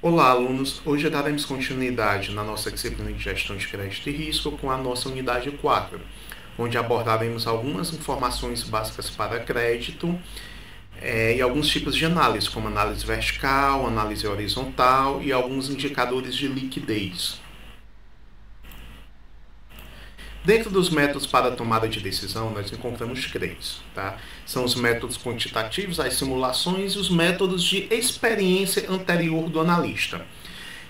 Olá, alunos! Hoje daremos continuidade na nossa disciplina de gestão de crédito e risco com a nossa unidade 4, onde abordaremos algumas informações básicas para crédito e alguns tipos de análise, como análise vertical, análise horizontal e alguns indicadores de liquidez. Dentro dos métodos para a tomada de decisão, nós encontramos três, tá? São os métodos quantitativos, as simulações e os métodos de experiência anterior do analista.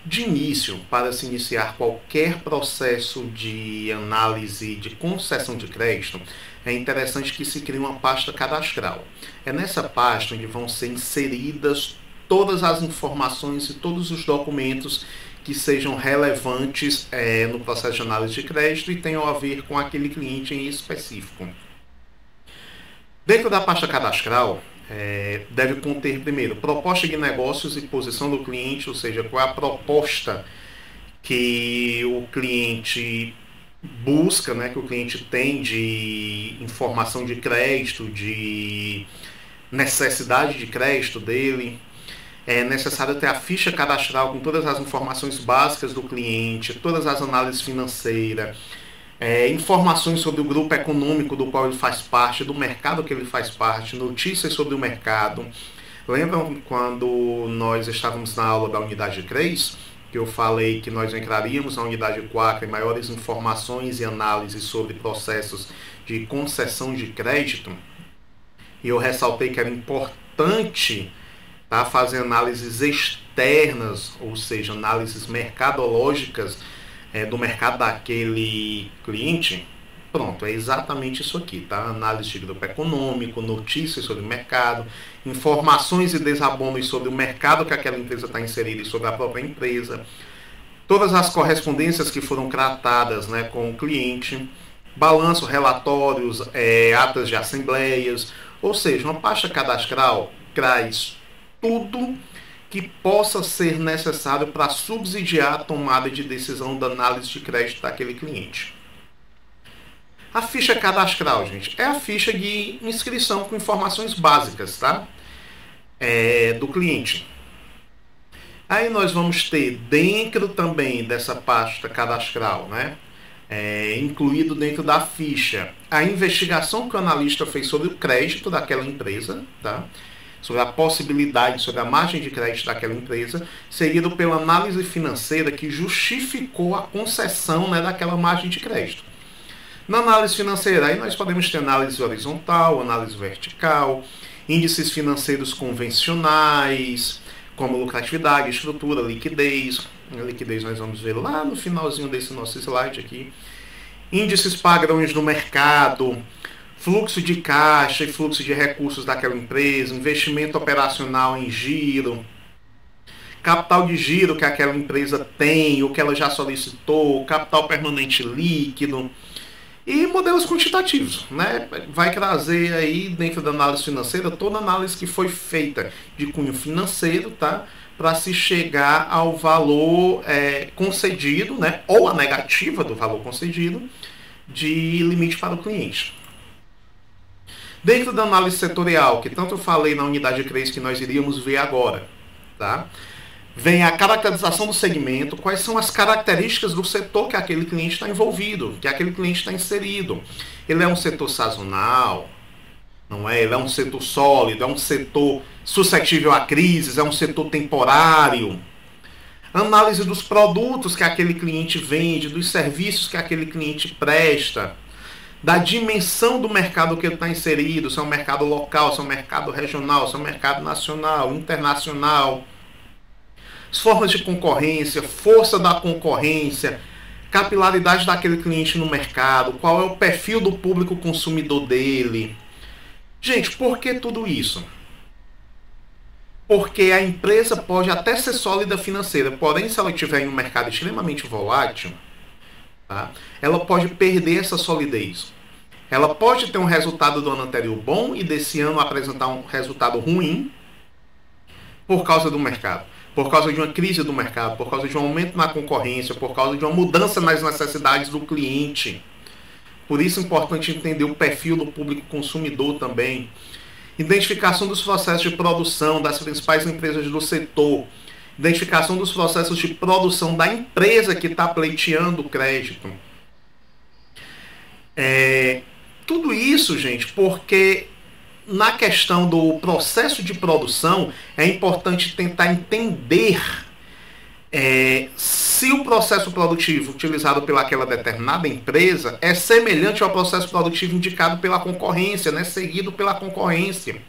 De início, para se iniciar qualquer processo de análise de concessão de crédito, é interessante que se crie uma pasta cadastral. É nessa pasta onde vão ser inseridas todas as informações e todos os documentos que sejam relevantes no processo de análise de crédito e tenham a ver com aquele cliente em específico. Dentro da pasta cadastral, deve conter primeiro proposta de negócios e posição do cliente, ou seja, qual é a proposta que o cliente busca, né, que o cliente tem de informação de crédito, de necessidade de crédito dele. É necessário ter a ficha cadastral com todas as informações básicas do cliente, todas as análises financeiras, informações sobre o grupo econômico do qual ele faz parte, do mercado que ele faz parte, notícias sobre o mercado. Lembram quando nós estávamos na aula da unidade 3, que eu falei que nós entraríamos na unidade 4 em maiores informações e análises sobre processos de concessão de crédito? E eu ressaltei que era importante fazer análises externas, ou seja, análises mercadológicas do mercado daquele cliente. Pronto, é exatamente isso aqui, tá? Análise de grupo econômico, notícias sobre o mercado, informações e desabonos sobre o mercado que aquela empresa está inserida e sobre a própria empresa, todas as correspondências que foram tratadas, né, com o cliente, balanço, relatórios, atas de assembleias, ou seja, uma pasta cadastral traz tudo que possa ser necessário para subsidiar a tomada de decisão da análise de crédito daquele cliente. A ficha cadastral, gente, é a ficha de inscrição com informações básicas, tá? Do cliente. Aí nós vamos ter dentro também dessa pasta cadastral, né? Incluído dentro da ficha, a investigação que o analista fez sobre o crédito daquela empresa, tá? Sobre a possibilidade, sobre a margem de crédito daquela empresa, seguido pela análise financeira que justificou a concessão, né, daquela margem de crédito. Na análise financeira, aí nós podemos ter análise horizontal, análise vertical, índices financeiros convencionais, como lucratividade, estrutura, liquidez. A liquidez nós vamos ver lá no finalzinho desse nosso slide aqui. Índices padrões do mercado, fluxo de caixa e fluxo de recursos daquela empresa, investimento operacional em giro, capital de giro que aquela empresa tem, ou que ela já solicitou, capital permanente líquido e modelos quantitativos, né? Vai trazer aí dentro da análise financeira toda a análise que foi feita de cunho financeiro, tá? Para se chegar ao valor concedido, né? Ou a negativa do valor concedido de limite para o cliente. Dentro da análise setorial, que tanto eu falei na unidade 3 que nós iríamos ver agora, tá? Vem a caracterização do segmento, quais são as características do setor que aquele cliente está envolvido, que aquele cliente está inserido. Ele é um setor sazonal, não é? Ele é um setor sólido, é um setor suscetível a crises, é um setor temporário. Análise dos produtos que aquele cliente vende, dos serviços que aquele cliente presta, da dimensão do mercado que ele está inserido, se é um mercado local, se é um mercado regional, se é um mercado nacional, internacional, as formas de concorrência, força da concorrência, capilaridade daquele cliente no mercado, qual é o perfil do público consumidor dele. Gente, por que tudo isso? Porque a empresa pode até ser sólida financeira, porém se ela estiver em um mercado extremamente volátil, tá? Ela pode perder essa solidez. Ela pode ter um resultado do ano anterior bom e desse ano apresentar um resultado ruim por causa do mercado, por causa de uma crise do mercado, por causa de um aumento na concorrência, por causa de uma mudança nas necessidades do cliente. Por isso é importante entender o perfil do público consumidor também. Identificação dos processos de produção das principais empresas do setor identificação dos processos de produção da empresa que está pleiteando o crédito. Tudo isso, gente, porque na questão do processo de produção é importante tentar entender se o processo produtivo utilizado pelaquela determinada empresa é semelhante ao processo produtivo indicado pela concorrência, né, seguido pela concorrência.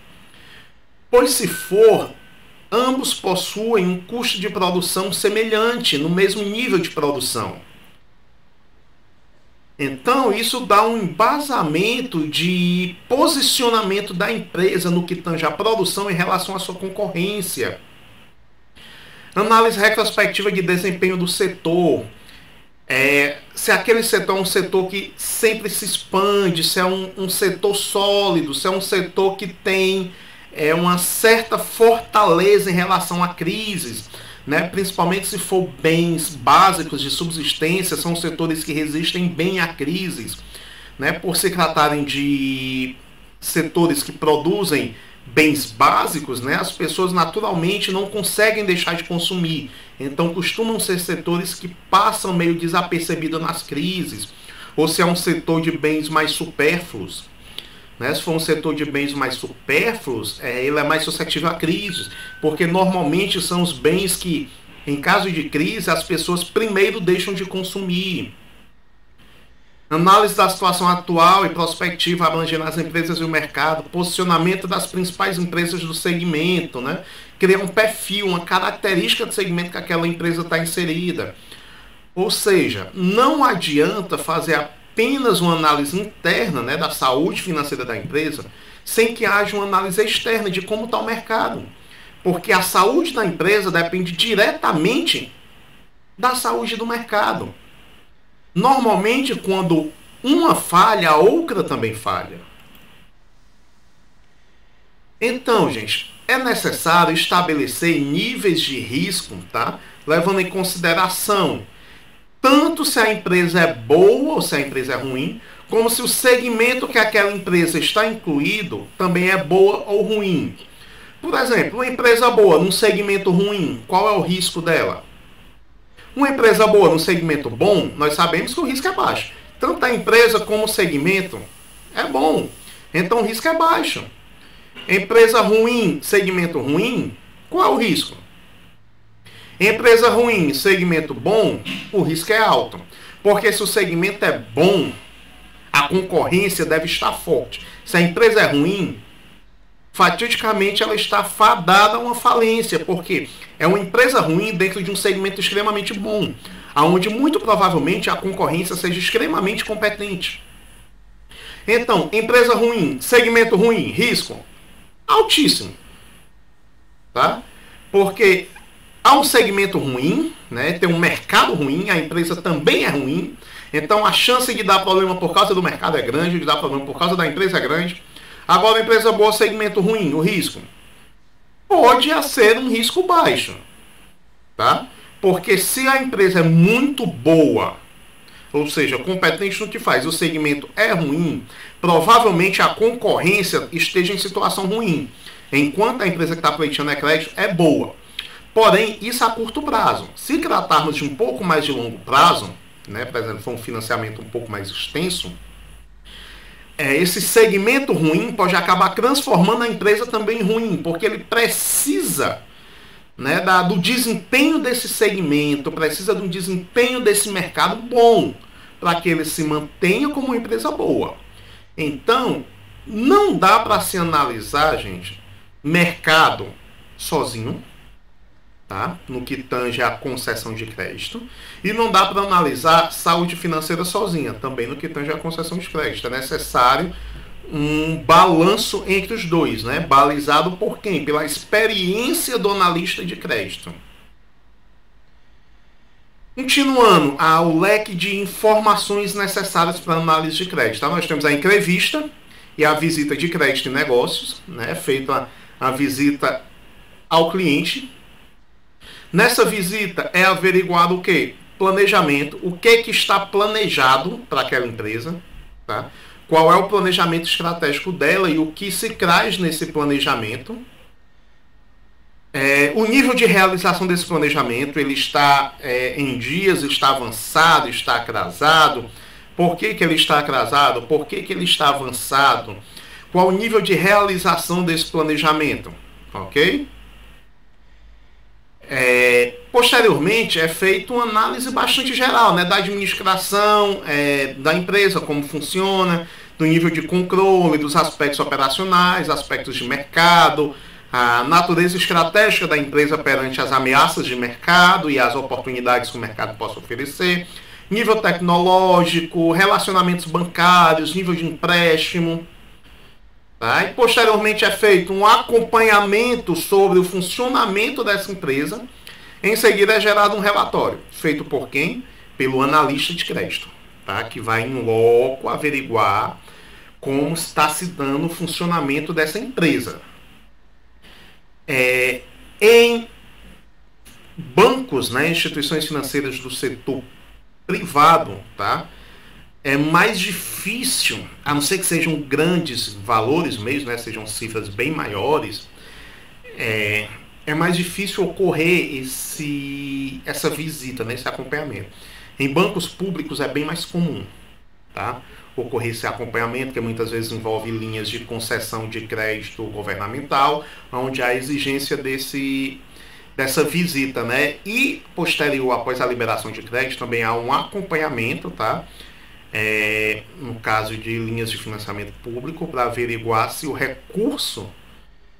Pois se for, ambos possuem um custo de produção semelhante, no mesmo nível de produção. Então, isso dá um embasamento de posicionamento da empresa no que tange a produção em relação à sua concorrência. Análise retrospectiva de desempenho do setor. Se aquele setor é um setor que sempre se expande, se é um setor sólido, se é um setor que tem uma certa fortaleza em relação a crises, né? Principalmente se for bens básicos de subsistência, são setores que resistem bem a crises, né? Por se tratarem de setores que produzem bens básicos, né? As pessoas naturalmente não conseguem deixar de consumir, então costumam ser setores que passam meio desapercebidos nas crises. Ou se é um setor de bens mais supérfluos, né? Se for um setor de bens mais supérfluos, ele é mais suscetível a crises, porque normalmente são os bens que, em caso de crise, as pessoas primeiro deixam de consumir. Análise da situação atual e prospectiva abrangendo as empresas e o mercado, posicionamento das principais empresas do segmento, né? Criar um perfil, uma característica do segmento que aquela empresa está inserida. Ou seja, não adianta fazer apenas uma análise interna, né, da saúde financeira da empresa, sem que haja uma análise externa de como está o mercado. Porque a saúde da empresa depende diretamente da saúde do mercado. Normalmente, quando uma falha, a outra também falha. Então, gente, é necessário estabelecer níveis de risco, tá? Levando em consideração tanto se a empresa é boa ou se a empresa é ruim, como se o segmento que aquela empresa está incluído também é boa ou ruim. Por exemplo, uma empresa boa num segmento ruim, qual é o risco dela? Uma empresa boa num segmento bom, nós sabemos que o risco é baixo. Tanto a empresa como o segmento é bom, então o risco é baixo. Empresa ruim, segmento ruim, qual é o risco? Empresa ruim, segmento bom, o risco é alto. Porque se o segmento é bom, a concorrência deve estar forte. Se a empresa é ruim, fatidicamente ela está fadada a uma falência, porque é uma empresa ruim dentro de um segmento extremamente bom, onde muito provavelmente a concorrência seja extremamente competente. Então, empresa ruim, segmento ruim, risco altíssimo. Tá? Porque há um segmento ruim, né? Tem um mercado ruim, a empresa também é ruim, então a chance de dar problema por causa do mercado é grande, de dar problema por causa da empresa é grande. Agora, empresa boa, segmento ruim, o risco pode ser um risco baixo, tá? Porque se a empresa é muito boa, ou seja, competente no que faz, o segmento é ruim, provavelmente a concorrência esteja em situação ruim, enquanto a empresa que está pleiteando crédito é boa. Porém, isso a curto prazo. Se tratarmos de um pouco mais de longo prazo, né, por exemplo, for um financiamento um pouco mais extenso, esse segmento ruim pode acabar transformando a empresa também em ruim, porque ele precisa, né, do desempenho desse segmento, precisa do desempenho desse mercado bom, para que ele se mantenha como uma empresa boa. Então, não dá para se analisar, gente, mercado sozinho, tá? No que tange a concessão de crédito, e não dá para analisar saúde financeira sozinha, também no que tange a concessão de crédito. É necessário um balanço entre os dois, né? Balizado por quem? Pela experiência do analista de crédito. Continuando ao leque de informações necessárias para análise de crédito, tá? Nós temos a entrevista e a visita de crédito e negócios, né? Feita a visita ao cliente. Nessa visita é averiguado o quê? Planejamento, o que está planejado para aquela empresa, tá? Qual é o planejamento estratégico dela e o que se traz nesse planejamento. O nível de realização desse planejamento, ele está em dias, está avançado, está atrasado. Por que ele está atrasado? Por que ele está avançado? Qual o nível de realização desse planejamento? Ok? Posteriormente, é feita uma análise bastante geral, né, da administração da empresa, como funciona, do nível de controle, dos aspectos operacionais, aspectos de mercado, a natureza estratégica da empresa perante as ameaças de mercado e as oportunidades que o mercado possa oferecer, nível tecnológico, relacionamentos bancários, nível de empréstimo. Tá? E posteriormente é feito um acompanhamento sobre o funcionamento dessa empresa. Em seguida é gerado um relatório, feito por quem? Pelo analista de crédito, tá? Que vai em loco averiguar como está se dando o funcionamento dessa empresa. Em bancos, né, instituições financeiras do setor privado, tá? É mais difícil, a não ser que sejam grandes valores mesmo, né, sejam cifras bem maiores, é mais difícil ocorrer essa visita, né, esse acompanhamento. Em bancos públicos é bem mais comum, tá? Ocorrer esse acompanhamento, que muitas vezes envolve linhas de concessão de crédito governamental, onde há a exigência dessa visita, né? E posterior, após a liberação de crédito, também há um acompanhamento, tá? No caso de linhas de financiamento público, para averiguar se o recurso,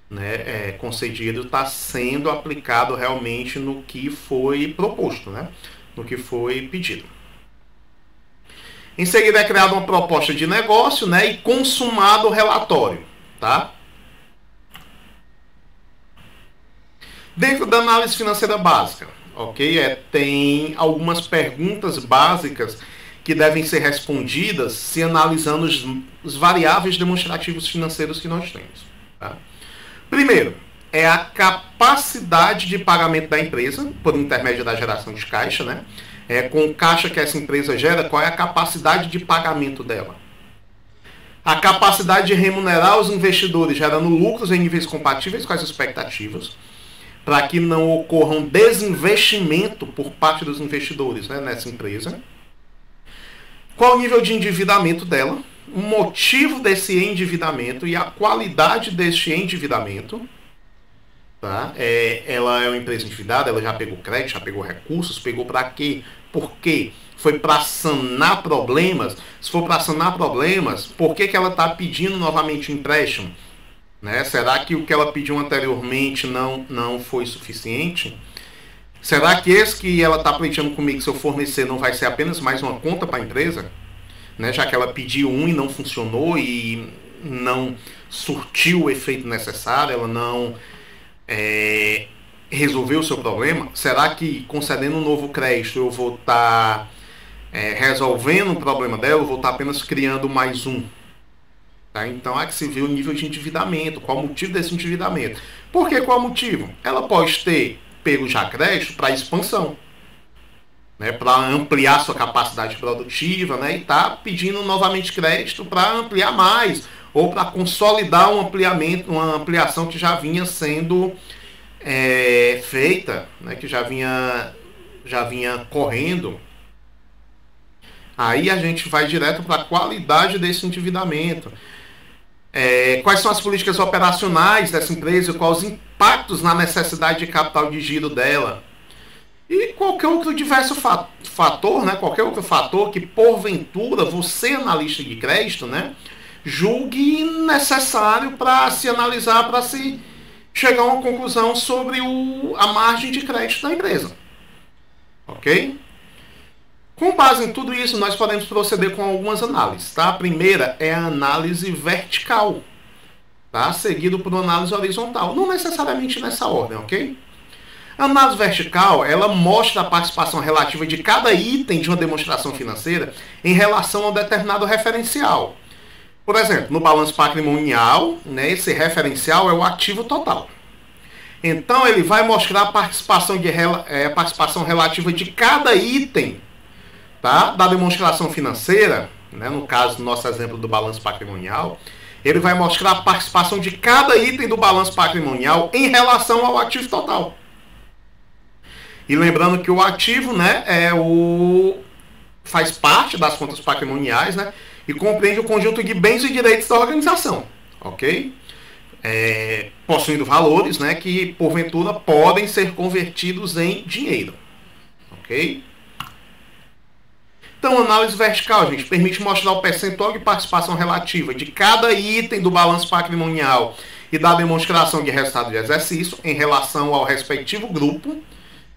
né, concedido está sendo aplicado realmente no que foi proposto, né? No que foi pedido. Em seguida é criada uma proposta de negócio, né, e consumado o relatório, tá? Dentro da análise financeira básica, ok? Tem algumas perguntas básicas que devem ser respondidas se analisando os variáveis demonstrativos financeiros que nós temos, tá? Primeiro, é a capacidade de pagamento da empresa por intermédio da geração de caixa, né? Com o caixa que essa empresa gera, qual é a capacidade de pagamento dela? A capacidade de remunerar os investidores, gerando lucros em níveis compatíveis com as expectativas, para que não ocorra um desinvestimento por parte dos investidores, né, nessa empresa. Qual o nível de endividamento dela? O motivo desse endividamento e a qualidade deste endividamento. Tá? Ela é uma empresa endividada, ela já pegou crédito, já pegou recursos, pegou para quê? Por quê? Foi para sanar problemas? Se for para sanar problemas, por que ela está pedindo novamente um empréstimo? Né? Será que o que ela pediu anteriormente não foi suficiente? Será que esse que ela está pleiteando comigo, se eu fornecer, não vai ser apenas mais uma conta para a empresa? Né? Já que ela pediu um e não funcionou e não surtiu o efeito necessário, ela não resolver o seu problema? Será que concedendo um novo crédito eu vou estar resolvendo o problema dela, eu vou estar apenas criando mais um? Tá? Então há que se ver o nível de endividamento, qual o motivo desse endividamento. Por que qual o motivo? Ela pode ter pego já crédito para expansão, né, para ampliar sua capacidade produtiva, né, e está pedindo novamente crédito para ampliar mais, ou para consolidar uma ampliação que já vinha sendo feita, né, que já vinha correndo. Aí a gente vai direto para a qualidade desse endividamento. Quais são as políticas operacionais dessa empresa, quais os impactos na necessidade de capital de giro dela. E qualquer outro diverso fator, né, qualquer outro fator que porventura você, analista de crédito, né, julgue necessário para se analisar, para se chegar a uma conclusão sobre a margem de crédito da empresa. Ok? Com base em tudo isso, nós podemos proceder com algumas análises. Tá? A primeira é a análise vertical, tá? Seguido por uma análise horizontal. Não necessariamente nessa ordem, ok? A análise vertical, ela mostra a participação relativa de cada item de uma demonstração financeira em relação a um determinado referencial. Por exemplo, no balanço patrimonial, né, esse referencial é o ativo total. Então, ele vai mostrar a participação relativa de cada item, tá, da demonstração financeira, né, no caso do nosso exemplo do balanço patrimonial, Ele vai mostrar a participação de cada item do balanço patrimonial em relação ao ativo total. E lembrando que o ativo, né, faz parte das contas patrimoniais, né, e compreende o conjunto de bens e direitos da organização, ok? Possuindo valores, né, que porventura podem ser convertidos em dinheiro, ok? Então, a análise vertical, gente, permite mostrar o percentual de participação relativa de cada item do balanço patrimonial e da demonstração de resultado de exercício em relação ao respectivo grupo,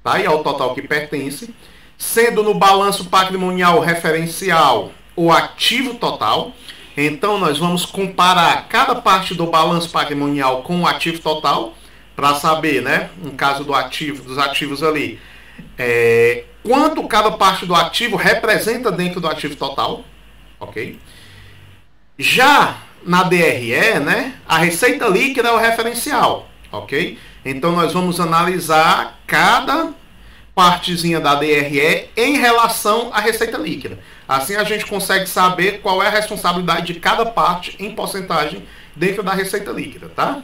tá? E ao total que pertence, sendo no balanço patrimonial referencial o ativo total. Então, nós vamos comparar cada parte do balanço patrimonial com o ativo total, para saber, né, no caso dos ativos ali, quanto cada parte do ativo representa dentro do ativo total, ok? Já na DRE, né, a receita líquida é o referencial, ok? Então, nós vamos analisar cada partezinha da DRE em relação à receita líquida. Assim, a gente consegue saber qual é a responsabilidade de cada parte em porcentagem dentro da receita líquida, tá?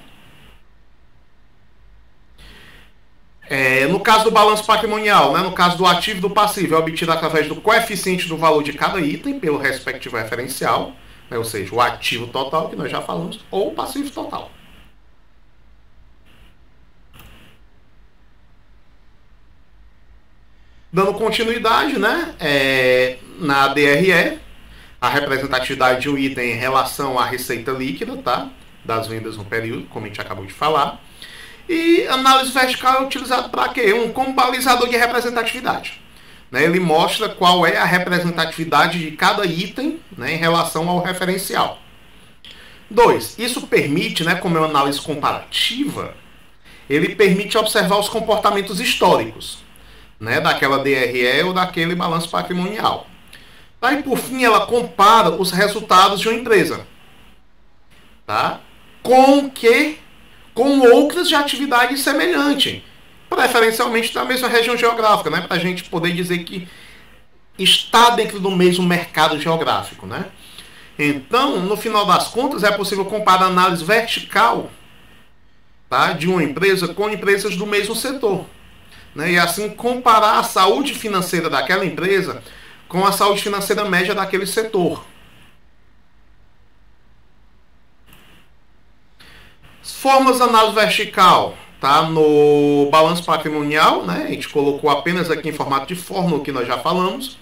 No caso do balanço patrimonial, né, no caso do ativo e do passivo, é obtido através do coeficiente do valor de cada item pelo respectivo referencial, né, ou seja, o ativo total, que nós já falamos, ou o passivo total. Dando continuidade, né, na DRE, a representatividade de um item em relação à receita líquida, tá, das vendas no período, como a gente acabou de falar. E análise vertical é utilizado para quê? Como balizador de representatividade. Né? Ele mostra qual é a representatividade de cada item, né, em relação ao referencial. 2. Isso permite, né, como é uma análise comparativa, ele permite observar os comportamentos históricos, né, daquela DRE ou daquele balanço patrimonial. Tá? E por fim, ela compara os resultados de uma empresa, tá, com outras de atividade semelhante, preferencialmente da mesma região geográfica, né, para a gente poder dizer que está dentro do mesmo mercado geográfico, né? Então, no final das contas, é possível comparar a análise vertical, tá, de uma empresa com empresas do mesmo setor, né, e assim comparar a saúde financeira daquela empresa com a saúde financeira média daquele setor. Formas de análise vertical, tá? No balanço patrimonial, né? A gente colocou apenas aqui em formato de fórmula o que nós já falamos.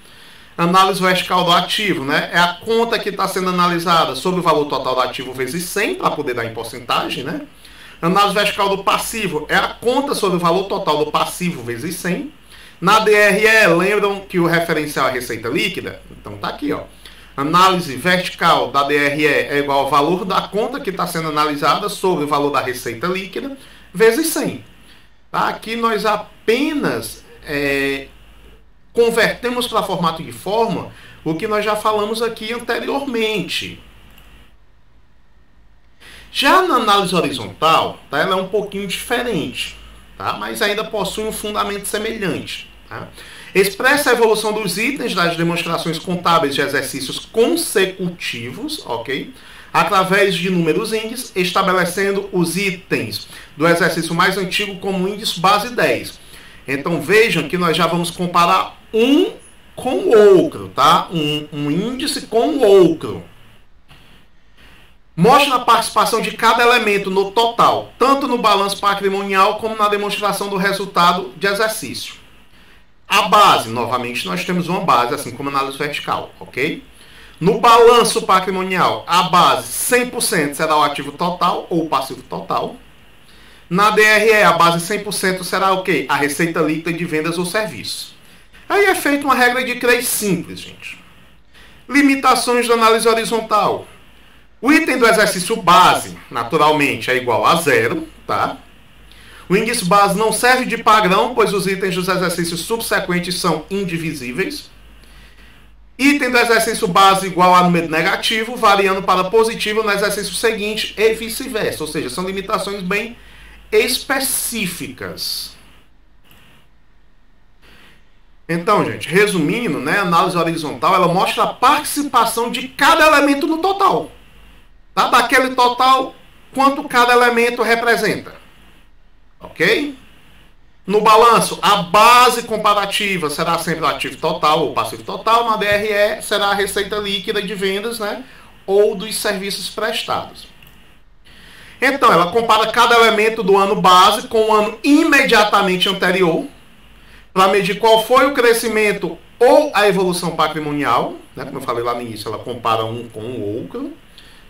Análise vertical do ativo, né? É a conta que está sendo analisada sobre o valor total do ativo vezes 100, para poder dar em porcentagem, né? Análise vertical do passivo é a conta sobre o valor total do passivo vezes 100. Na DRE, lembram que o referencial é a receita líquida? Então tá aqui, ó. Análise vertical da DRE é igual ao valor da conta que está sendo analisada sobre o valor da receita líquida vezes 100. Tá? Aqui nós apenas convertemos para formato de fórmula o que nós já falamos aqui anteriormente. Já na análise horizontal, tá, ela é um pouquinho diferente, tá, mas ainda possui um fundamento semelhante. Tá? Expressa a evolução dos itens das demonstrações contábeis de exercícios consecutivos, ok? Através de números índices, estabelecendo os itens do exercício mais antigo como índice base 10. Então vejam que nós já vamos comparar um com o outro, tá? Um índice com o outro. Mostra a participação de cada elemento no total, tanto no balanço patrimonial como na demonstração do resultado de exercício. A base, novamente, nós temos uma base, assim como análise vertical, ok? No balanço patrimonial, a base 100% será o ativo total ou o passivo total. Na DRE, a base 100% será o quê? A receita líquida de vendas ou serviços. Aí é feita uma regra de Craig simples, gente. Limitações da análise horizontal. O item do exercício base, naturalmente, é igual a 0, tá? O índice base não serve de padrão, pois os itens dos exercícios subsequentes são indivisíveis. Item do exercício base igual a número negativo, variando para positivo no exercício seguinte e vice-versa. Ou seja, são limitações bem específicas. Então, gente, resumindo, né, a análise horizontal ela mostra a participação de cada elemento no total. Tá? Daquele total, quanto cada elemento representa. Ok? No balanço, a base comparativa será sempre o ativo total ou passivo total. Na DRE será a receita líquida de vendas, né? Ou dos serviços prestados. Então, ela compara cada elemento do ano base com o ano imediatamente anterior, para medir qual foi o crescimento ou a evolução patrimonial, né? Como eu falei lá no início, ela compara um com o outro,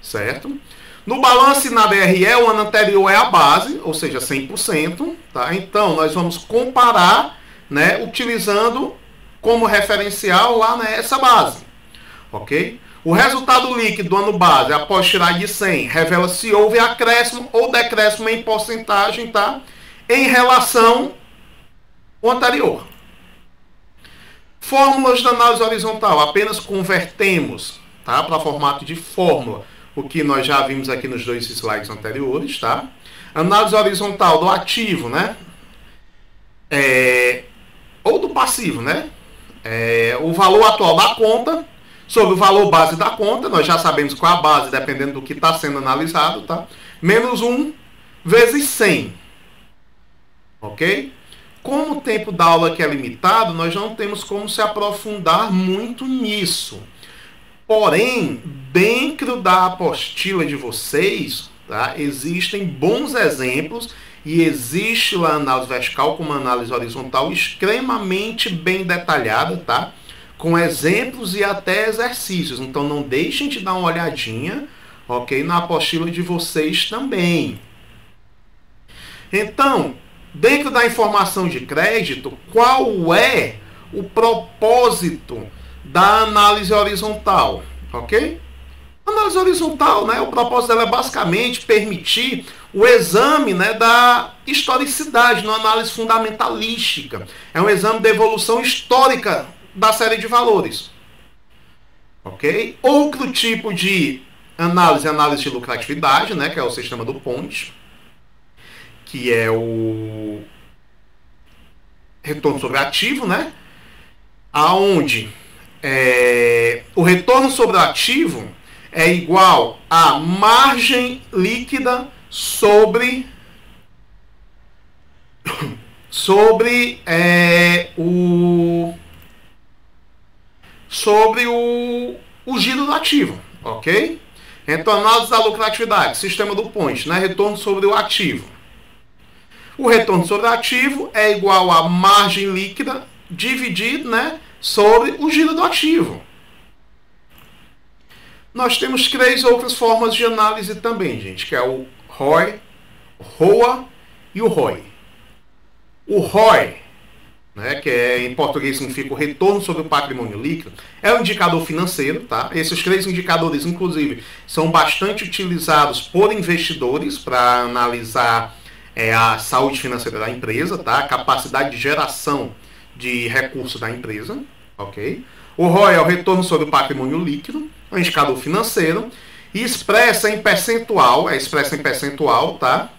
certo? No balanço e na DRE, o ano anterior é a base, ou seja, 100%, tá? Então, nós vamos comparar, né, utilizando como referencial lá, né, essa base, ok? O resultado líquido do ano base, após tirar de 100, revela se houve acréscimo ou decréscimo em porcentagem, tá? Em relação ao anterior. Fórmulas de análise horizontal, apenas convertemos, tá, para formato de fórmula, o que nós já vimos aqui nos 2 slides anteriores, tá? Análise horizontal do ativo, né? Ou do passivo, né? O valor atual da conta sobre o valor base da conta, nós já sabemos qual é a base, dependendo do que está sendo analisado, tá? Menos 1 vezes 100, ok? Como o tempo da aula aqui é limitado, nós não temos como se aprofundar muito nisso. Porém, dentro da apostila de vocês, tá, existem bons exemplos e existe lá a análise vertical como análise horizontal extremamente bem detalhada, tá? Com exemplos e até exercícios. Então não deixem de dar uma olhadinha, ok? Na apostila de vocês também. Então, dentro da informação de crédito, qual é o propósito da análise horizontal? Ok? A análise horizontal, né? O propósito dela é basicamente permitir o exame, né, da historicidade, na análise fundamentalística. É um exame de evolução histórica da série de valores. Ok? Outro tipo de análise é a análise de lucratividade, né, que é o sistema do Ponte, que é o retorno sobre ativo, né, aonde o retorno sobre o ativo é igual à margem líquida sobre o giro do ativo, ok? Então, análise da lucratividade, sistema do Ponte, né? Retorno sobre o ativo. O retorno sobre o ativo é igual à margem líquida dividido, né, sobre o giro do ativo. Nós temos 3 outras formas de análise também, gente, que é o ROI, o ROA e o ROI. O ROI, né, que em português significa o retorno sobre o patrimônio líquido, é um indicador financeiro, tá? Esses 3 indicadores, inclusive, são bastante utilizados por investidores para analisar a saúde financeira da empresa, tá? A capacidade de geração de recursos da empresa, ok? O ROI é o retorno sobre o patrimônio líquido, é um indicador financeiro, e expressa em percentual, tá?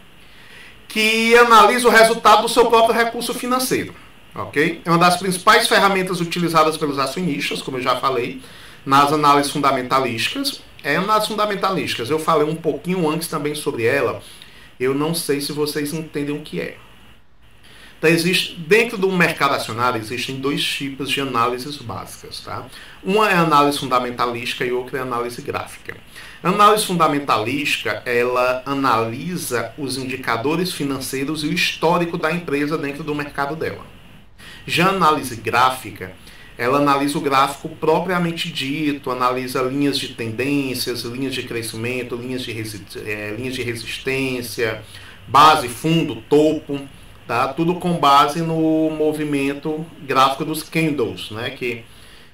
Que analisa o resultado do seu próprio recurso financeiro, ok? É uma das principais ferramentas utilizadas pelos acionistas, como eu já falei, nas análises fundamentalísticas. Análises fundamentalísticas, eu falei um pouquinho antes também sobre ela, eu não sei se vocês entendem o que é. Então, dentro do mercado acionário, existem 2 tipos de análises básicas, tá? Uma é a análise fundamentalística e outra é a análise gráfica. A análise fundamentalística, ela analisa os indicadores financeiros e o histórico da empresa dentro do mercado dela. Já a análise gráfica, ela analisa o gráfico propriamente dito, analisa linhas de tendências, linhas de crescimento, linhas de resistência, base, fundo, topo, tá? Tudo com base no movimento gráfico dos candles, né? Que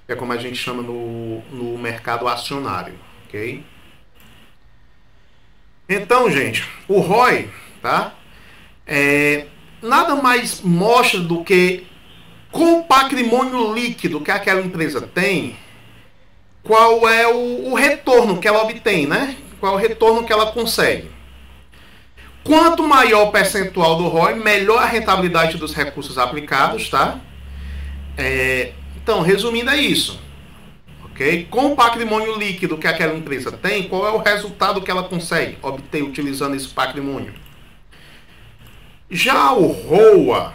é como a gente chama no mercado acionário, ok? Então, gente, o ROI, tá? Nada mais mostra do que com o patrimônio líquido que aquela empresa tem, qual é o retorno que ela obtém, né? Qual é o retorno que ela consegue. Quanto maior o percentual do ROI, melhor a rentabilidade dos recursos aplicados, tá? Então, resumindo, é isso, ok? Com o patrimônio líquido que aquela empresa tem, qual é o resultado que ela consegue obter utilizando esse patrimônio? Já o ROA,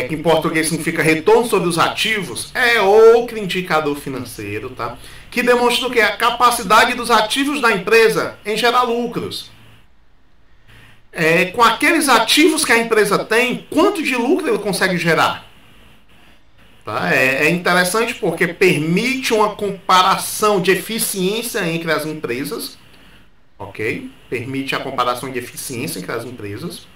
que em português significa retorno sobre os ativos, é outro indicador financeiro, tá? Que demonstra o que? A capacidade dos ativos da empresa em gerar lucros. Com aqueles ativos que a empresa tem, quanto de lucro ele consegue gerar? Tá? É interessante porque permite uma comparação de eficiência entre as empresas, ok? Permite a comparação de eficiência entre as empresas.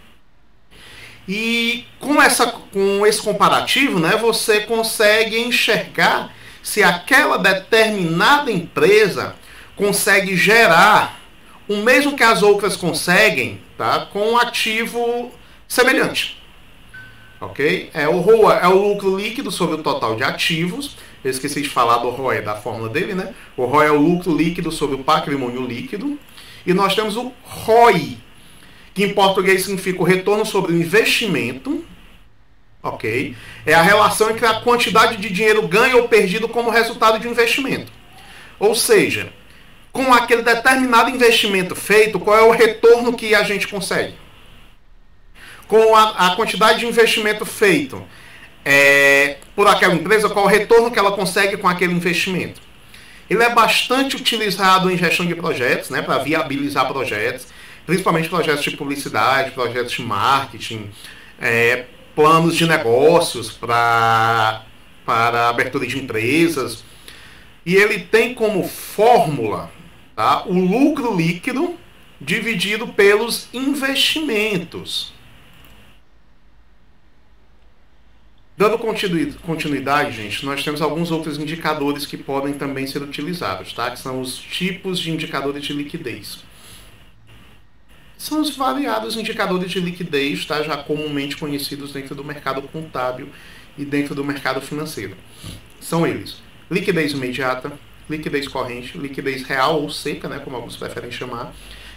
E com esse comparativo, né, você consegue enxergar se aquela determinada empresa consegue gerar o mesmo que as outras conseguem, tá, com um ativo semelhante. Ok? O ROA é o lucro líquido sobre o total de ativos. Eu esqueci de falar do ROE, da fórmula dele, né? O ROE é o lucro líquido sobre o patrimônio líquido. E nós temos o ROI, que em português significa o retorno sobre o investimento, ok? É a relação entre a quantidade de dinheiro ganho ou perdido como resultado de um investimento. Ou seja, com aquele determinado investimento feito, qual é o retorno que a gente consegue? Com a quantidade de investimento feito por aquela empresa, qual é o retorno que ela consegue com aquele investimento? Ele é bastante utilizado em gestão de projetos, né, para viabilizar projetos, principalmente projetos de publicidade, projetos de marketing, planos de negócios para abertura de empresas. E ele tem como fórmula, tá, o lucro líquido dividido pelos investimentos. Dando continuidade, gente, nós temos alguns outros indicadores que podem também ser utilizados, tá? Que são os tipos de indicadores de liquidez. São os variados indicadores de liquidez, tá? Já comumente conhecidos dentro do mercado contábil e dentro do mercado financeiro. São eles: liquidez imediata, liquidez corrente, liquidez real ou seca, né, como alguns preferem chamar,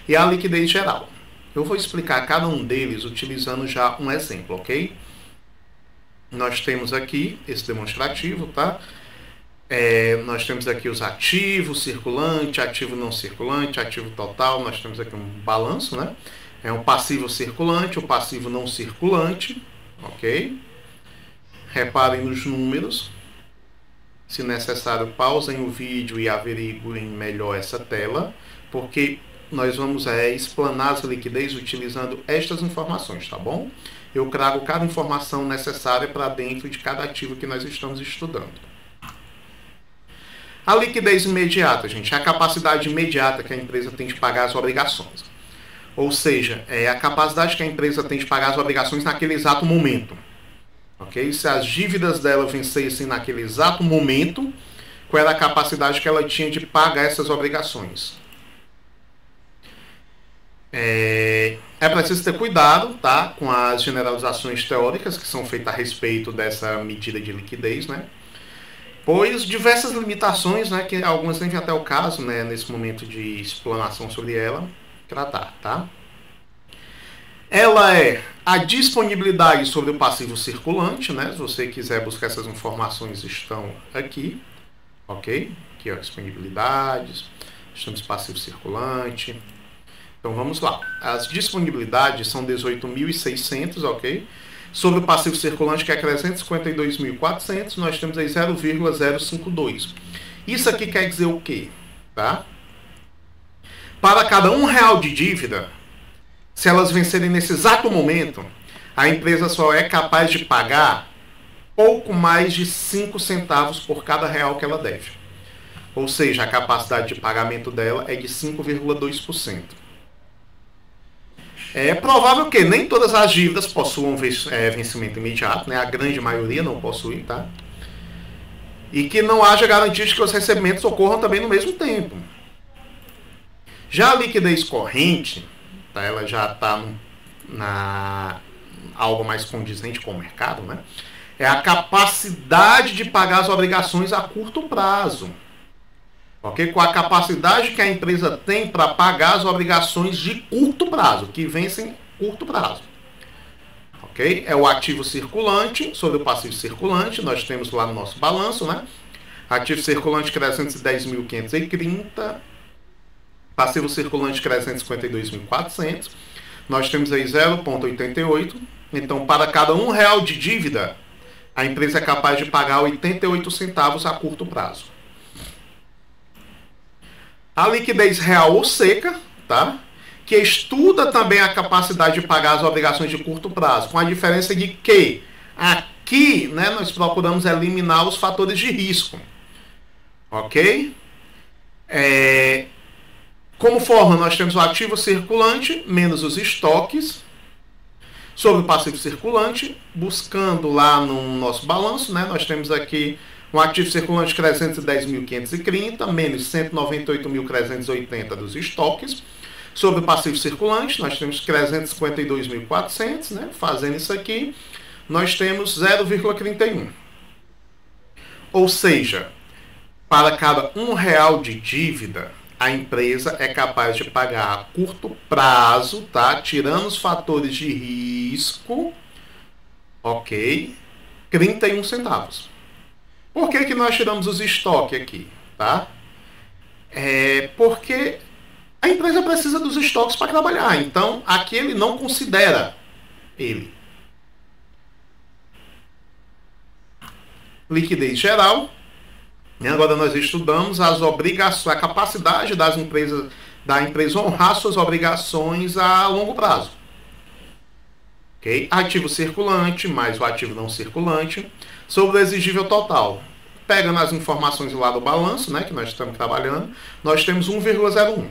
e a liquidez geral. Eu vou explicar cada um deles utilizando já um exemplo, ok? Nós temos aqui esse demonstrativo, tá? Nós temos aqui os ativos, circulante, ativo não circulante, ativo total. Nós temos aqui um balanço, né? Um passivo circulante, o passivo não circulante, ok? Reparem nos números. Se necessário, pausem o vídeo e averiguem melhor essa tela, porque nós vamos explanar as liquidez utilizando estas informações, tá bom? Eu trago cada informação necessária para dentro de cada ativo que nós estamos estudando. A liquidez imediata, gente, é a capacidade imediata que a empresa tem de pagar as obrigações. Ou seja, é a capacidade que a empresa tem de pagar as obrigações naquele exato momento. Ok? Se as dívidas dela vencessem naquele exato momento, qual era a capacidade que ela tinha de pagar essas obrigações? É preciso ter cuidado, tá, com as generalizações teóricas que são feitas a respeito dessa medida de liquidez, né? Pois diversas limitações, né, que algumas nem vem até o caso, né, nesse momento de explanação sobre ela, tratar, tá? Ela é a disponibilidade sobre o passivo circulante, né? Se você quiser buscar essas informações, estão aqui, ok? Aqui, ó, disponibilidades, estamos passivo circulante. Então vamos lá. As disponibilidades são 18.600, ok? Sobre o passivo circulante, que é 352.400, nós temos aí 0,052. Isso aqui quer dizer o quê? Tá? Para cada R$1 de dívida, se elas vencerem nesse exato momento, a empresa só é capaz de pagar pouco mais de 5 centavos por cada real que ela deve. Ou seja, a capacidade de pagamento dela é de 5,2%. É provável que nem todas as dívidas possuam vencimento imediato, né? A grande maioria não possui, tá? E que não haja garantia de que os recebimentos ocorram também no mesmo tempo. Já a liquidez corrente, tá? Ela já está algo mais condizente com o mercado, né? É a capacidade de pagar as obrigações a curto prazo. Okay? Com a capacidade que a empresa tem para pagar as obrigações de curto prazo, que vencem curto prazo. Okay? É o ativo circulante sobre o passivo circulante, nós temos lá no nosso balanço, né? Ativo circulante 310.530, passivo circulante 352.400. Nós temos aí 0,88. Então, para cada R$1 de dívida, a empresa é capaz de pagar 88 centavos a curto prazo. A liquidez real ou seca, tá? Que estuda também a capacidade de pagar as obrigações de curto prazo, com a diferença de que aqui, né, nós procuramos eliminar os fatores de risco. Ok? Como forma, nós temos o ativo circulante menos os estoques sobre o passivo circulante, buscando lá no nosso balanço, né, nós temos aqui um ativo circulante 310.530 menos 198.380 dos estoques. Sobre o passivo circulante, nós temos 352.400, né, fazendo isso aqui, nós temos 0,31. Ou seja, para cada R$1 de dívida, a empresa é capaz de pagar a curto prazo, tá? Tirando os fatores de risco, ok? 31 centavos. Por que nós tiramos os estoques aqui, tá? Porque a empresa precisa dos estoques para trabalhar. Então, aqui ele não considera ele. Liquidez geral. E agora nós estudamos as obrigações, a capacidade da empresa honrar suas obrigações a longo prazo. Okay? Ativo circulante mais o ativo não circulante sobre o exigível total. Pegando as informações lá do balanço, né, que nós estamos trabalhando, nós temos 1,01.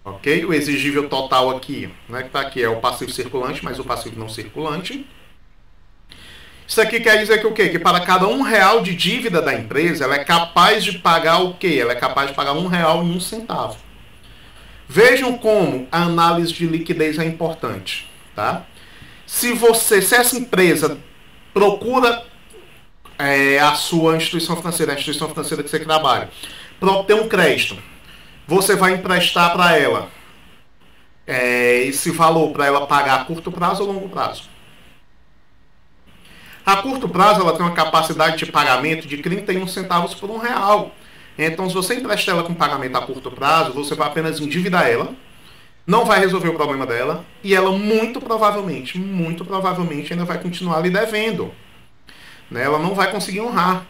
Ok? O exigível total aqui, né, que está aqui, é o passivo circulante mais o passivo não circulante. Isso aqui quer dizer que o quê? Que para cada R$1 de dívida da empresa, ela é capaz de pagar o quê? Ela é capaz de pagar R$1,01. Vejam como a análise de liquidez é importante, tá? Se essa empresa procura a sua instituição financeira, a instituição financeira que você trabalha, para obter um crédito, você vai emprestar para ela esse valor para ela pagar a curto prazo ou longo prazo. A curto prazo, ela tem uma capacidade de pagamento de 31 centavos por R$1. Então, se você emprestar ela com pagamento a curto prazo, você vai apenas endividar ela, não vai resolver o problema dela, e ela muito provavelmente ainda vai continuar lhe devendo. Né? Ela não vai conseguir honrar.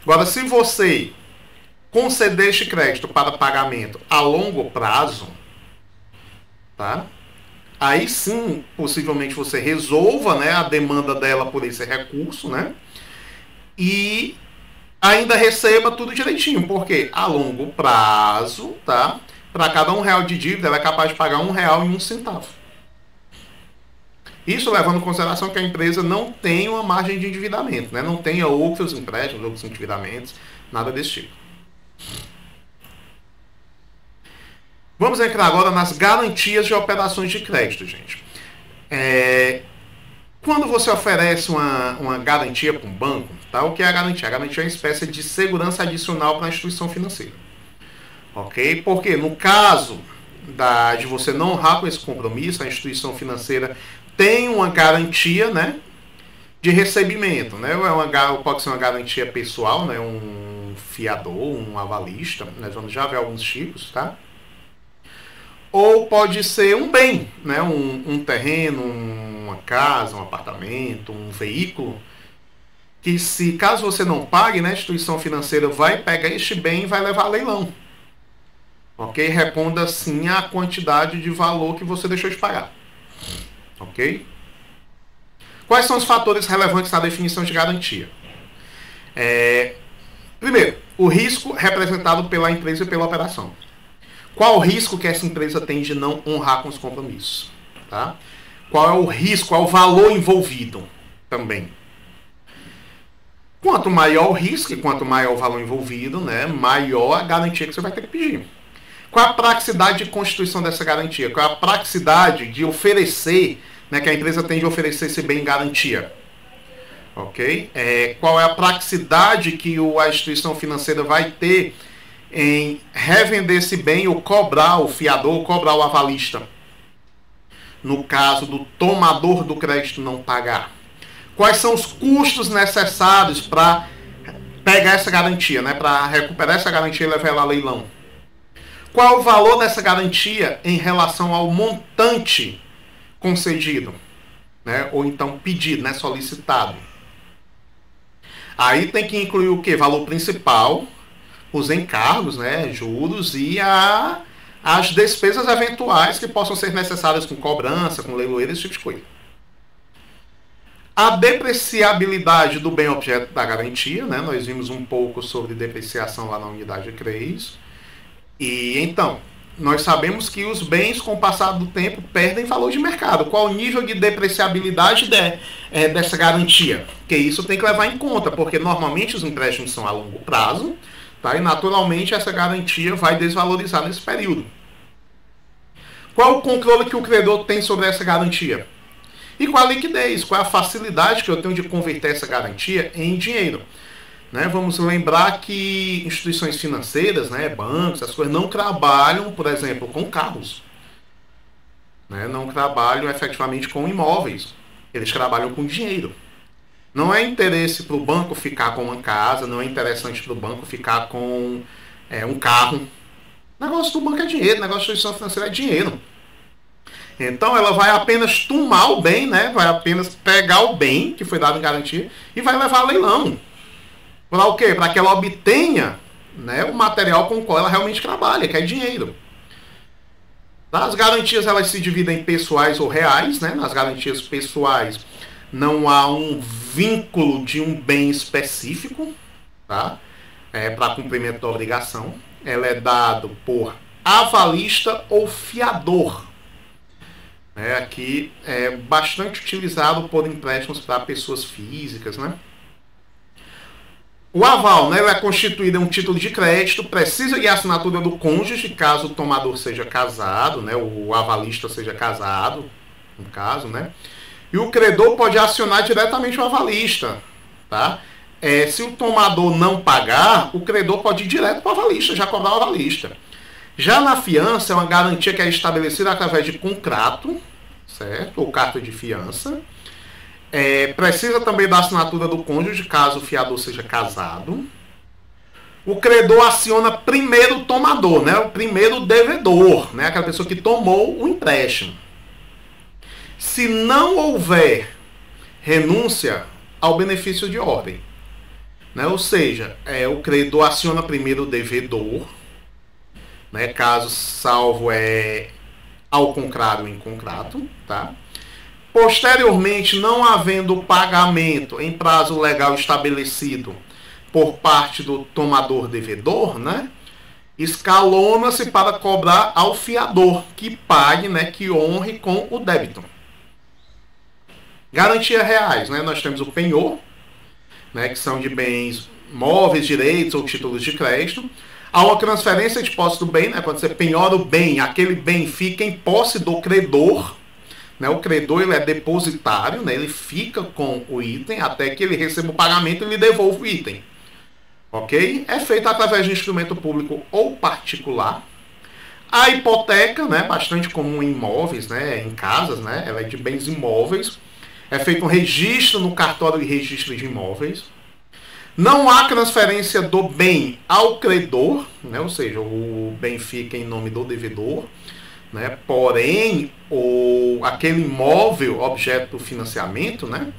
Agora, se você conceder este crédito para pagamento a longo prazo, tá? Aí sim, possivelmente você resolva, né, a demanda dela por esse recurso, né? E ainda receba tudo direitinho, porque a longo prazo, tá? Para cada R$1 de dívida, ela é capaz de pagar R$1,01. Isso levando em consideração que a empresa não tem uma margem de endividamento, né? Não tenha outros empréstimos, outros endividamentos, nada desse tipo. Vamos entrar agora nas garantias de operações de crédito, gente. Quando você oferece uma garantia para um banco, tá? O que é a garantia? A garantia é uma espécie de segurança adicional para a instituição financeira. Ok? Porque no caso de você não honrar com esse compromisso, a instituição financeira tem uma garantia, né, de recebimento. Né? Pode ser uma garantia pessoal, né, um fiador, um avalista, nós vamos já ver alguns tipos, tá? Ou pode ser um bem, né? Um terreno, uma casa, um apartamento, um veículo, que se caso você não pague, né, a instituição financeira vai pegar este bem e vai levar a leilão. Ok? Reponda sim a quantidade de valor que você deixou de pagar. Ok? Quais são os fatores relevantes na definição de garantia? Primeiro, o risco representado pela empresa e pela operação. Qual o risco que essa empresa tem de não honrar com os compromissos? Tá? Qual é o risco, qual é o valor envolvido também? Quanto maior o risco e quanto maior o valor envolvido, né, maior a garantia que você vai ter que pedir. Qual é a praticidade de constituição dessa garantia? Qual é a praticidade de oferecer, né, que a empresa tem de oferecer esse bem em garantia? Ok? Qual é a praticidade que a instituição financeira vai ter em revender esse bem ou cobrar o fiador, ou cobrar o avalista, no caso do tomador do crédito não pagar? Quais são os custos necessários para pegar essa garantia, né, para recuperar essa garantia e levar ela a leilão. Qual é o valor dessa garantia em relação ao montante concedido, né, ou então pedido, né, solicitado? Aí tem que incluir o que? Valor principal, os encargos, né, juros e as despesas eventuais que possam ser necessárias com cobrança, com leiloeiro, esse tipo de coisa. A depreciabilidade do bem objeto da garantia, né, nós vimos um pouco sobre depreciação lá na unidade 3. E então, nós sabemos que os bens, com o passar do tempo, perdem valor de mercado. Qual o nível de depreciabilidade dessa garantia? Que isso tem que levar em conta, porque normalmente os empréstimos são a longo prazo, tá? E naturalmente essa garantia vai desvalorizar nesse período. Qual o controle que o credor tem sobre essa garantia? E qual a liquidez? Qual a facilidade que eu tenho de converter essa garantia em dinheiro? Né, vamos lembrar que instituições financeiras, né, bancos, essas coisas, não trabalham, por exemplo, com carros. Né, não trabalham efetivamente com imóveis. Eles trabalham com dinheiro. Não é interesse para o banco ficar com uma casa, não é interessante para o banco ficar com um carro. O negócio do banco é dinheiro, o negócio da instituição financeira é dinheiro. Então ela vai apenas tomar o bem, né, vai apenas pegar o bem que foi dado em garantia e vai levar a leilão. Para o quê? Para que ela obtenha, né, o material com o qual ela realmente trabalha, que é dinheiro. As garantias elas se dividem em pessoais ou reais. Né? Nas garantias pessoais não há um vínculo de um bem específico, tá? Para cumprimento da obrigação. Ela é dado por avalista ou fiador. Aqui é bastante utilizado por empréstimos para pessoas físicas, né? O aval, né, ele é constituído em um título de crédito, precisa de assinatura do cônjuge, caso o tomador seja casado, né, o avalista seja casado, no caso, né, e o credor pode acionar diretamente o avalista, tá? Se o tomador não pagar, o credor pode ir direto para o avalista, já cobrar o avalista. Já na fiança, é uma garantia que é estabelecida através de contrato, certo? Ou carta de fiança. Precisa também da assinatura do cônjuge, caso o fiador seja casado. O credor aciona primeiro o tomador, né? O primeiro devedor, né? Aquela pessoa que tomou o empréstimo. Se não houver renúncia ao benefício de ordem, né? Ou seja, o credor aciona primeiro o devedor, né? Caso salvo ao contrário em contrato, tá? Posteriormente, não havendo pagamento em prazo legal estabelecido por parte do tomador devedor, né, escalona-se para cobrar ao fiador, que pague, né, que honre com o débito. Garantias reais, né, nós temos o penhor, né, que são de bens móveis, direitos ou títulos de crédito. Há uma transferência de posse do bem, né, quando você penhora o bem, aquele bem fica em posse do credor. O credor ele é depositário, né? Ele fica com o item até que ele receba o pagamento e lhe devolva o item. Ok? É feito através de instrumento público ou particular. A hipoteca, né? Bastante comum em imóveis, né? Em casas, né? Ela é de bens imóveis. É feito um registro no cartório de registro de imóveis. Não há transferência do bem ao credor, né? Ou seja, o bem fica em nome do devedor. Né? Porém, aquele imóvel, objeto do financiamento, né,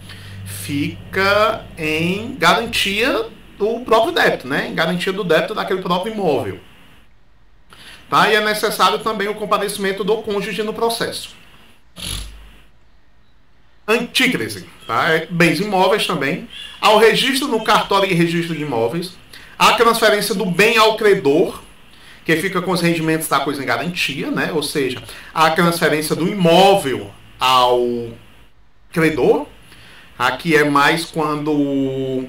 fica em garantia do próprio débito, né, em garantia do débito daquele próprio imóvel. Tá? E é necessário também o comparecimento do cônjuge no processo. Antícrese, tá? Bens imóveis também. Ao registro no cartório e registro de imóveis. A transferência do bem ao credor, que fica com os rendimentos da coisa em garantia, né? Ou seja, a transferência do imóvel ao credor. Aqui é mais quando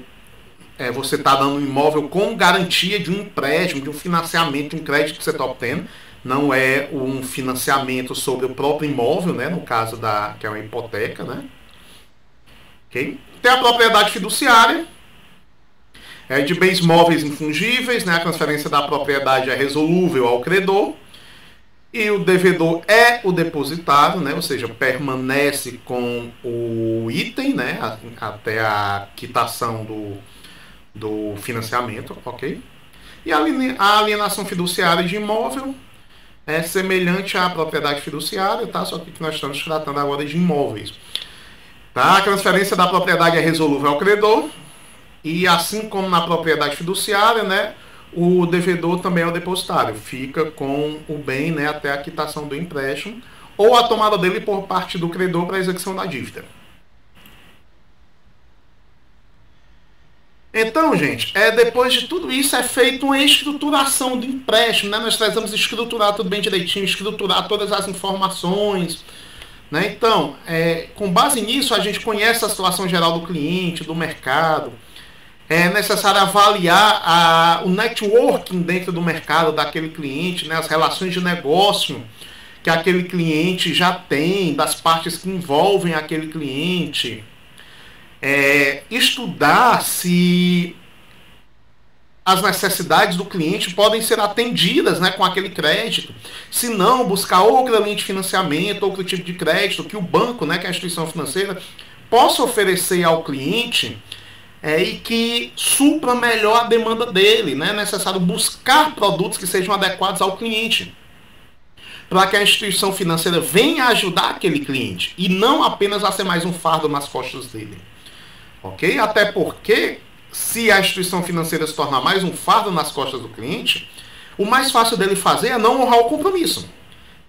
você está dando um imóvel com garantia de um empréstimo, de um financiamento, de um crédito que você está obtendo. Não é um financiamento sobre o próprio imóvel, né? No caso que é uma hipoteca, né? Okay? Tem a propriedade fiduciária. De bens móveis infungíveis, né? A transferência da propriedade é resolúvel ao credor. E o devedor é o depositário, né? Ou seja, permanece com o item, né? Até a quitação do financiamento, ok? E a alienação fiduciária de imóvel é semelhante à propriedade fiduciária, tá? Só que nós estamos tratando agora de imóveis. Tá? A transferência da propriedade é resolúvel ao credor, e assim como na propriedade fiduciária, né, o devedor também é o depositário, fica com o bem, né, até a quitação do empréstimo ou a tomada dele por parte do credor para a execução da dívida. Então, gente, depois de tudo isso é feita uma estruturação do empréstimo, né? Nós precisamos estruturar tudo bem direitinho, estruturar todas as informações, né? Então, com base nisso, a gente conhece a situação geral do cliente, do mercado. É necessário avaliar o networking dentro do mercado daquele cliente, né? As relações de negócio que aquele cliente já tem, das partes que envolvem aquele cliente. Estudar se as necessidades do cliente podem ser atendidas, né, com aquele crédito. Se não, buscar outra linha de financiamento, outro tipo de crédito que o banco, né, que é a instituição financeira, possa oferecer ao cliente e que supra melhor a demanda dele. Né? É necessário buscar produtos que sejam adequados ao cliente, para que a instituição financeira venha ajudar aquele cliente e não apenas a ser mais um fardo nas costas dele. Ok? Até porque, se a instituição financeira se tornar mais um fardo nas costas do cliente, o mais fácil dele fazer é não honrar o compromisso.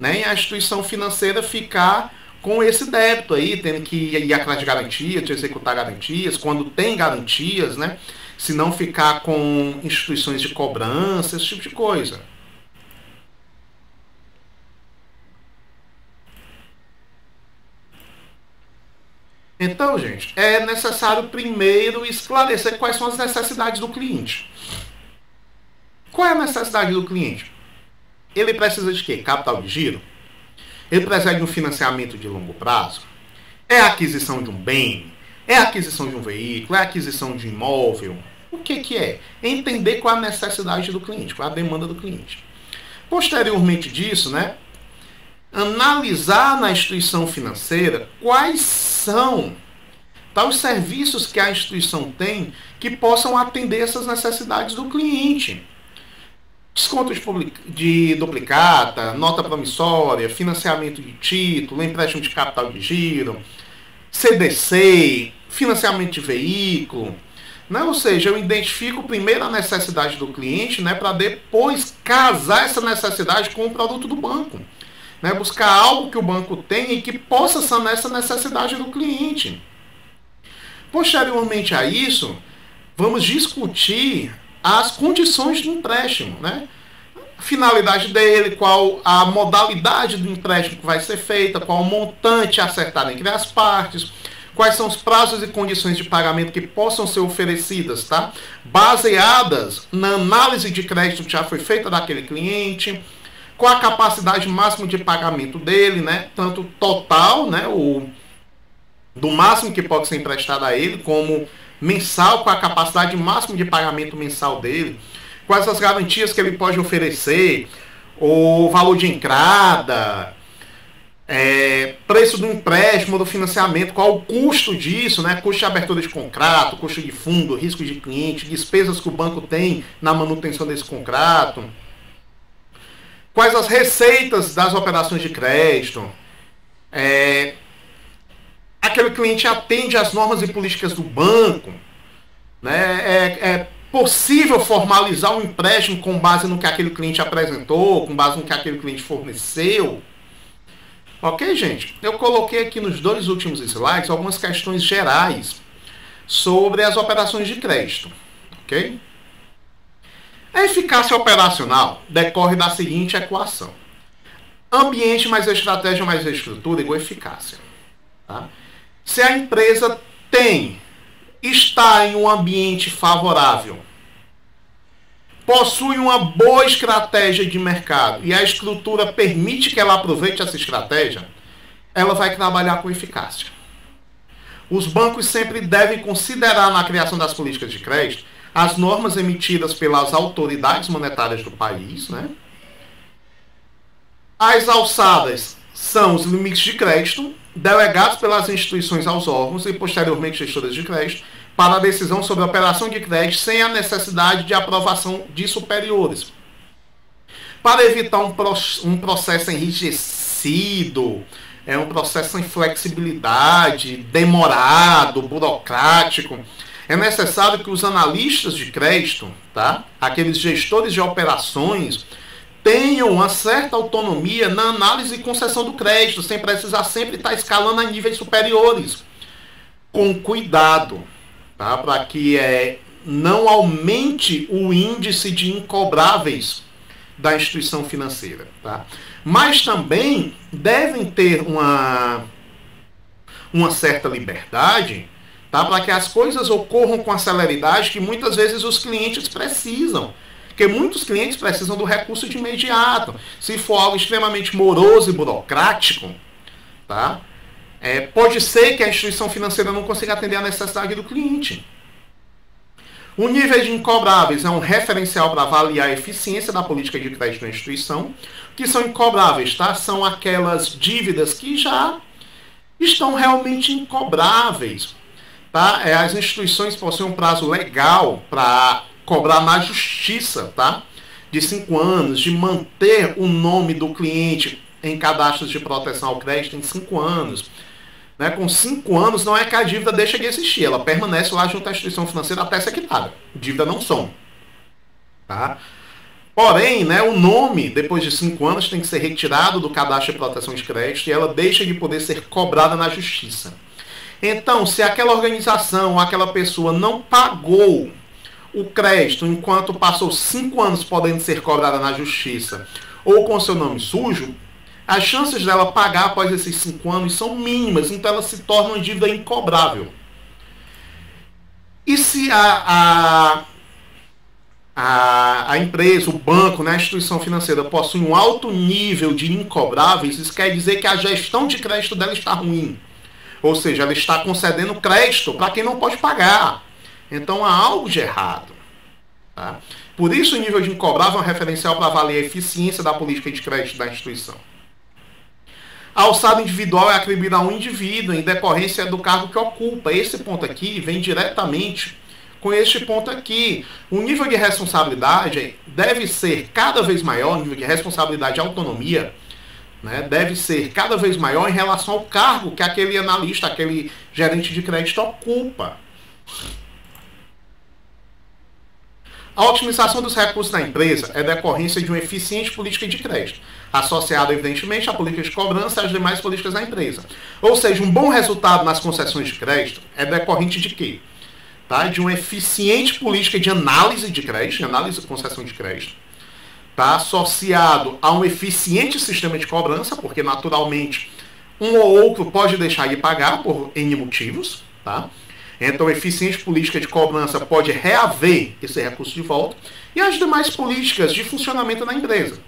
Né? E a instituição financeira ficar com esse débito aí, tendo que ir atrás de garantias, de executar garantias, quando tem garantias, né? Se não ficar com instituições de cobrança, esse tipo de coisa. Então, gente, é necessário primeiro esclarecer quais são as necessidades do cliente. Qual é a necessidade do cliente? Ele precisa de quê? Capital de giro? Ele precisa de um financiamento de longo prazo? É a aquisição de um bem? É a aquisição de um veículo? É a aquisição de um imóvel? O que é? Entender qual é a necessidade do cliente, qual é a demanda do cliente. Posteriormente disso, né, analisar na instituição financeira quais são os serviços que a instituição tem que possam atender essas necessidades do cliente. Desconto de duplicata, nota promissória, financiamento de título, empréstimo de capital de giro, CDC, financiamento de veículo. Né? Ou seja, eu identifico primeiro a necessidade do cliente, né, para depois casar essa necessidade com o produto do banco. Né? Buscar algo que o banco tenha e que possa sanar essa necessidade do cliente. Posteriormente a isso, vamos discutir as condições do empréstimo, né? A finalidade dele, qual a modalidade do empréstimo que vai ser feita, qual o montante acertado entre as partes, quais são os prazos e condições de pagamento que possam ser oferecidas, tá? Baseadas na análise de crédito que já foi feita daquele cliente, qual a capacidade máxima de pagamento dele, né? Tanto total, né? Do máximo que pode ser emprestado a ele, como mensal, com a capacidade máxima de pagamento mensal dele, quais as garantias que ele pode oferecer, o valor de entrada, preço do empréstimo, do financiamento, qual o custo disso, né? Custo de abertura de contrato, custo de fundo, risco de cliente, despesas que o banco tem na manutenção desse contrato, quais as receitas das operações de crédito, aquele cliente atende às normas e políticas do banco, né? É possível formalizar um empréstimo com base no que aquele cliente apresentou, com base no que aquele cliente forneceu. Ok, gente? Eu coloquei aqui nos 2 últimos slides algumas questões gerais sobre as operações de crédito. Ok? A eficácia operacional decorre da seguinte equação: ambiente mais estratégia mais estrutura igual eficácia. Tá? Se a empresa está em um ambiente favorável, possui uma boa estratégia de mercado e a estrutura permite que ela aproveite essa estratégia, ela vai trabalhar com eficácia. Os bancos sempre devem considerar na criação das políticas de crédito as normas emitidas pelas autoridades monetárias do país, né? As alçadas são os limites de crédito, delegados pelas instituições aos órgãos e posteriormente gestoras de crédito para a decisão sobre a operação de crédito sem a necessidade de aprovação de superiores. Para evitar um processo enrijecido, um processo sem flexibilidade, demorado, burocrático, é necessário que os analistas de crédito, tá? Aqueles gestores de operações, tenham uma certa autonomia na análise e concessão do crédito, sem precisar sempre estar escalando a níveis superiores, com cuidado, tá? Para que não aumente o índice de incobráveis da instituição financeira, tá? Mas também devem ter uma certa liberdade, tá? Para que as coisas ocorram com a celeridade que muitas vezes os clientes precisam. Porque muitos clientes precisam do recurso de imediato. Se for algo extremamente moroso e burocrático, tá? Pode ser que a instituição financeira não consiga atender a necessidade do cliente. O nível de incobráveis é um referencial para avaliar a eficiência da política de crédito da instituição. O que são incobráveis, tá? São aquelas dívidas que já estão realmente incobráveis, tá? As instituições possuem um prazo legal para cobrar na justiça, tá? De 5 anos, de manter o nome do cliente em cadastros de proteção ao crédito em 5 anos. Né? Com 5 anos não é que a dívida deixa de existir, ela permanece lá junto à instituição financeira até ser quitada. Dívida não some. Tá? Porém, né, o nome, depois de 5 anos, tem que ser retirado do cadastro de proteção de crédito e ela deixa de poder ser cobrada na justiça. Então, se aquela organização ou aquela pessoa não pagou o crédito enquanto passou 5 anos podendo ser cobrada na justiça ou com seu nome sujo, as chances dela pagar após esses 5 anos são mínimas, então ela se torna uma dívida incobrável. E se a empresa, o banco, né, a instituição financeira possui um alto nível de incobráveis, isso quer dizer que a gestão de crédito dela está ruim. Ou seja, ela está concedendo crédito para quem não pode pagar. Então há algo de errado. Tá? Por isso o nível de incobrável é um referencial para avaliar a eficiência da política de crédito da instituição. A alçada individual é atribuída a um indivíduo em decorrência do cargo que ocupa. Esse ponto aqui vem diretamente com este ponto aqui. O nível de responsabilidade deve ser cada vez maior, o nível de responsabilidade e autonomia, né, deve ser cada vez maior em relação ao cargo que aquele analista, aquele gerente de crédito ocupa. A otimização dos recursos da empresa é decorrência de uma eficiente política de crédito, associada, evidentemente, à política de cobrança e às demais políticas da empresa. Ou seja, um bom resultado nas concessões de crédito é decorrente de quê? Tá? De uma eficiente política de análise de crédito, de análise de concessão de crédito, tá? Associado a um eficiente sistema de cobrança, porque, naturalmente, um ou outro pode deixar de pagar por N motivos, tá? Então, a eficiente política de cobrança pode reaver esse recurso de volta e as demais políticas de funcionamento da empresa.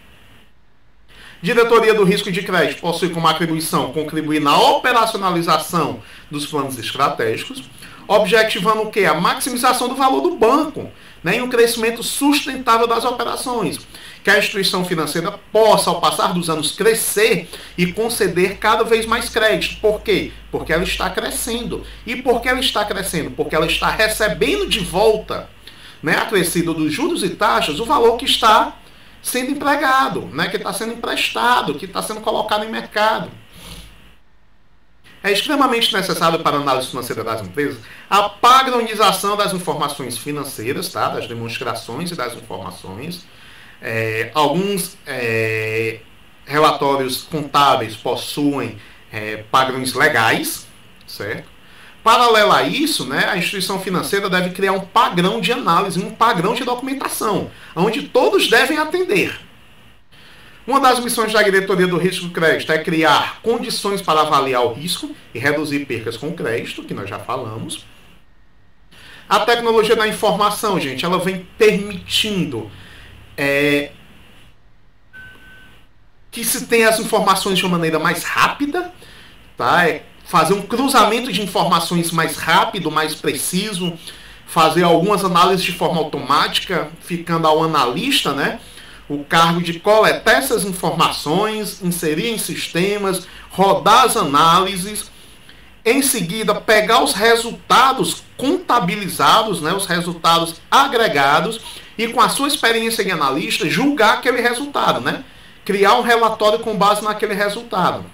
Diretoria do risco de crédito possui como atribuição contribuir na operacionalização dos planos estratégicos, objetivando o quê? A maximização do valor do banco, né, e um crescimento sustentável das operações. Que a instituição financeira possa, ao passar dos anos, crescer e conceder cada vez mais crédito. Por quê? Porque ela está crescendo. E por que ela está crescendo? Porque ela está recebendo de volta, né, acrescido dos juros e taxas, o valor que está sendo empregado, né, que está sendo emprestado, que está sendo colocado em mercado. É extremamente necessário para a análise financeira das empresas a padronização das informações financeiras, tá, das demonstrações e das informações. Alguns relatórios contábeis possuem padrões legais, certo? Paralelo a isso, né, a instituição financeira deve criar um padrão de análise, um padrão de documentação, onde todos devem atender. Uma das missões da diretoria do risco do crédito é criar condições para avaliar o risco e reduzir percas com crédito, que nós já falamos. A tecnologia da informação, gente, ela vem permitindo que se tenha as informações de uma maneira mais rápida, tá? Fazer um cruzamento de informações mais rápido, mais preciso, fazer algumas análises de forma automática, ficando ao analista, né, o cargo de coletar essas informações, inserir em sistemas, rodar as análises, em seguida pegar os resultados contabilizados, né, os resultados agregados, e com a sua experiência de analista, julgar aquele resultado, né? Criar um relatório com base naquele resultado.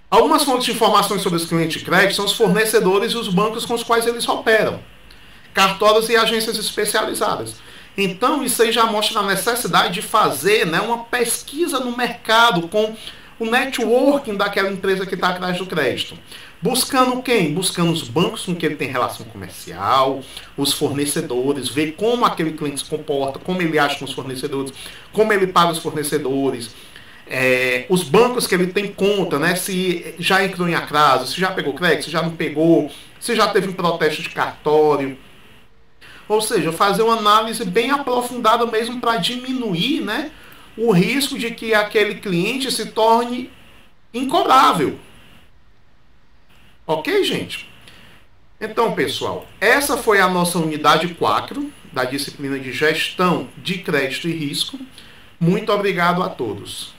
Algumas fontes de informações sobre os clientes de crédito são os fornecedores e os bancos com os quais eles operam, cartórios e agências especializadas. Então, isso aí já mostra a necessidade de fazer, né, uma pesquisa no mercado com o networking daquela empresa que está atrás do crédito. Buscando quem? Buscando os bancos com que ele tem relação comercial, os fornecedores, ver como aquele cliente se comporta, como ele age com os fornecedores, como ele paga os fornecedores, os bancos que ele tem conta, né? Se já entrou em atraso, se já pegou crédito, se já não pegou, se já teve um protesto de cartório. Ou seja, fazer uma análise bem aprofundada mesmo para diminuir, né, o risco de que aquele cliente se torne incobrável. Ok, gente? Então, pessoal, essa foi a nossa unidade 4 da disciplina de Gestão de Crédito e Risco. Muito obrigado a todos.